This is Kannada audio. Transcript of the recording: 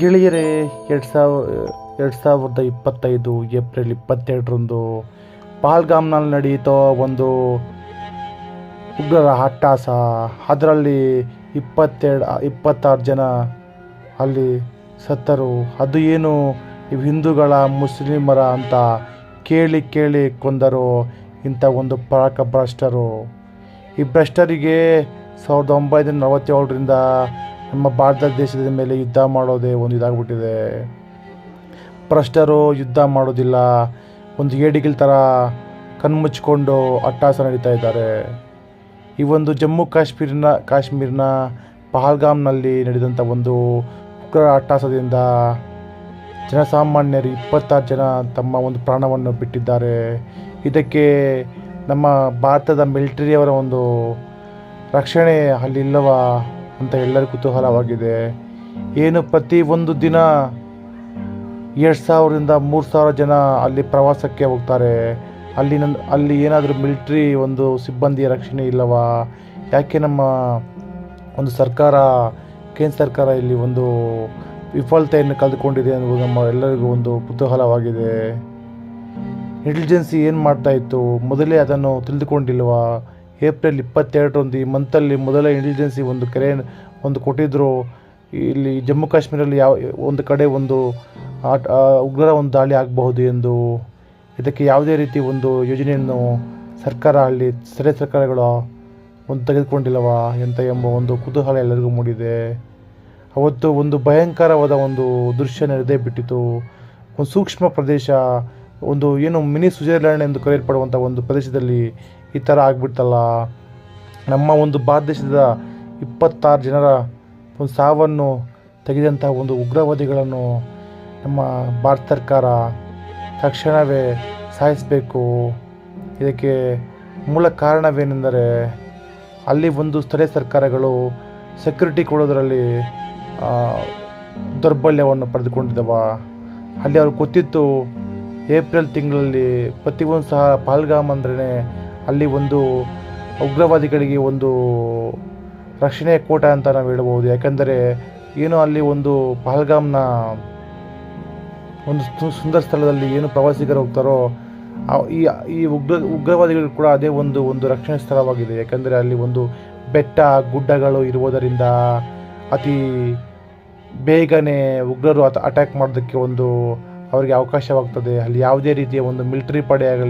ಗೆಳೆಯರೇ, 2025 ಏಪ್ರಿಲ್ 22ರಂದು ಪಹಲ್ಗಾಮ್ನಲ್ಲಿ ನಡೆಯಿತೋ ಒಂದು ಉಗ್ರರ ಅಟ್ಟಹಾಸ. ಅದರಲ್ಲಿ 26 ಜನ ಅಲ್ಲಿ ಸತ್ತರು. ಅದು ಏನು ಇವು ಹಿಂದೂಗಳ ಮುಸ್ಲಿಮರ ಅಂತ ಕೇಳಿ ಕೊಂದರು ಇಂಥ ಒಂದು ಭ್ರಷ್ಟರು. ಈ ಭ್ರಷ್ಟರಿಗೆ 1947ರಿಂದ ನಮ್ಮ ಭಾರತ ದೇಶದ ಮೇಲೆ ಯುದ್ಧ ಮಾಡೋದೇ ಒಂದು ಇದಾಗ್ಬಿಟ್ಟಿದೆ. ಭ್ರಷ್ಟರು ಯುದ್ಧ ಮಾಡೋದಿಲ್ಲ, ಒಂದು ಏಡಿಗಳ ಥರ ಕಣ್ಮುಚ್ಕೊಂಡು ಅಟ್ಟಹಾಸ ನಡೀತಾ ಇದ್ದಾರೆ. ಈ ಒಂದು ಜಮ್ಮು ಕಾಶ್ಮೀರಿನ ಪಹಲ್ಗಾಮ್ನಲ್ಲಿ ನಡೆದಂಥ ಒಂದು ಉಗ್ರ ಅಟ್ಟಹಾಸದಿಂದ ಜನಸಾಮಾನ್ಯರು 26 ಜನ ತಮ್ಮ ಒಂದು ಪ್ರಾಣವನ್ನು ಬಿಟ್ಟಿದ್ದಾರೆ. ಇದಕ್ಕೆ ನಮ್ಮ ಭಾರತದ ಮಿಲಿಟರಿಯವರ ಒಂದು ರಕ್ಷಣೆ ಅಲ್ಲಿಲ್ಲವಾ ಅಂತ ಎಲ್ಲರಿಗೂ ಕುತೂಹಲವಾಗಿದೆ. ಏನು ಪ್ರತಿ ಒಂದು ದಿನ 2,000ರಿಂದ 3,000 ಜನ ಅಲ್ಲಿ ಪ್ರವಾಸಕ್ಕೆ ಹೋಗ್ತಾರೆ. ಅಲ್ಲಿ ಏನಾದರೂ ಮಿಲಿಟ್ರಿ ಒಂದು ಸಿಬ್ಬಂದಿಯ ರಕ್ಷಣೆ ಇಲ್ಲವಾ? ಯಾಕೆ ನಮ್ಮ ಒಂದು ಕೇಂದ್ರ ಸರ್ಕಾರ ಇಲ್ಲಿ ಒಂದು ವಿಫಲತೆಯನ್ನು ಕಳೆದುಕೊಂಡಿದೆ ಅನ್ನೋದು ನಮ್ಮ ಎಲ್ಲರಿಗೂ ಒಂದು ಕುತೂಹಲವಾಗಿದೆ. ಇಂಟೆಲಿಜೆನ್ಸಿ ಏನು ಮಾಡ್ತಾಯಿತ್ತು, ಮೊದಲೇ ಅದನ್ನು ತಿಳಿದುಕೊಂಡಿಲ್ವಾ? ಏಪ್ರಿಲ್ 22ರಂದು ಈ ಮಂತಲ್ಲಿ ಮೊದಲೇ ಇಂಟೆಲಿಜೆನ್ಸಿ ಒಂದು ಕೊಟ್ಟಿದ್ದರು. ಇಲ್ಲಿ ಜಮ್ಮು ಕಾಶ್ಮೀರಲ್ಲಿ ಒಂದು ಕಡೆ ಒಂದು ಉಗ್ರರ ಒಂದು ದಾಳಿ ಆಗಬಹುದು ಎಂದು. ಇದಕ್ಕೆ ಯಾವುದೇ ರೀತಿ ಒಂದು ಯೋಜನೆಯನ್ನು ಅಲ್ಲಿ ಸ್ಥಳೀಯ ಸರ್ಕಾರಗಳು ಒಂದು ತೆಗೆದುಕೊಂಡಿಲ್ಲವಾ ಎಂಬ ಒಂದು ಕುತೂಹಲ ಎಲ್ಲರಿಗೂ ಮೂಡಿದೆ. ಅವತ್ತು ಒಂದು ಭಯಂಕರವಾದ ಒಂದು ದೃಶ್ಯ ನಡೆದೇ ಬಿಟ್ಟಿತು. ಒಂದು ಸೂಕ್ಷ್ಮ ಪ್ರದೇಶ, ಒಂದು ಏನು ಮಿನಿ ಸ್ವಿಟ್ಜರ್ಲ್ಯಾಂಡ್ ಎಂದು ಕರೆಯಲ್ಪಡುವಂಥ ಒಂದು ಪ್ರದೇಶದಲ್ಲಿ ಈ ಥರ ಆಗ್ಬಿಡ್ತಲ್ಲ. ನಮ್ಮ ಒಂದು ಭಾರತ ದೇಶದ 26 ಜನರ ಒಂದು ಸಾವನ್ನು ತೆಗೆದಂಥ ಒಂದು ಉಗ್ರವಾದಿಗಳನ್ನು ನಮ್ಮ ಭಾರತ ಸರ್ಕಾರ ತಕ್ಷಣವೇ ಸಾಯಿಸಬೇಕು. ಇದಕ್ಕೆ ಮೂಲ ಕಾರಣವೇನೆಂದರೆ ಅಲ್ಲಿ ಒಂದು ಸ್ಥಳೀಯ ಸರ್ಕಾರಗಳು ಸೆಕ್ಯೂರಿಟಿ ಕೊಡೋದರಲ್ಲಿ ದೌರ್ಬಲ್ಯವನ್ನು ಪಡೆದುಕೊಂಡಿದ್ದವ. ಅಲ್ಲಿ ಅವ್ರಿಗೆ ಗೊತ್ತಿತ್ತು ಏಪ್ರಿಲ್ ತಿಂಗಳಲ್ಲಿ ಪ್ರತಿಯೊಂದು ಸಹ ಪಹಲ್ಗಾಮ್ ಅಂದ್ರೆ ಅಲ್ಲಿ ಒಂದು ಉಗ್ರವಾದಿಗಳಿಗೆ ಒಂದು ರಕ್ಷಣೆಯ ಕೋಟ ಅಂತ ನಾವು ಹೇಳ್ಬೋದು. ಯಾಕಂದರೆ ಏನು ಅಲ್ಲಿ ಒಂದು ಪಹಲ್ಗಾಮ್ನ ಒಂದು ಸುಂದರ ಸ್ಥಳದಲ್ಲಿ ಏನು ಪ್ರವಾಸಿಗರು ಹೋಗ್ತಾರೋ ಈ ಉಗ್ರವಾದಿಗಳು ಕೂಡ ಅದೇ ಒಂದು ರಕ್ಷಣೆ ಸ್ಥಳವಾಗಿದೆ. ಯಾಕಂದರೆ ಅಲ್ಲಿ ಒಂದು ಬೆಟ್ಟ ಗುಡ್ಡಗಳು ಇರುವುದರಿಂದ ಅತಿ ಬೇಗನೆ ಉಗ್ರರು ಅಟ್ಯಾಕ್ ಮಾಡೋದಕ್ಕೆ ಅವರಿಗೆ ಅವಕಾಶವಾಗ್ತದೆ. ಅಲ್ಲಿ ಯಾವುದೇ ರೀತಿಯ ಒಂದು ಮಿಲಿಟರಿ ಪಡೆ ಆಗಲಿ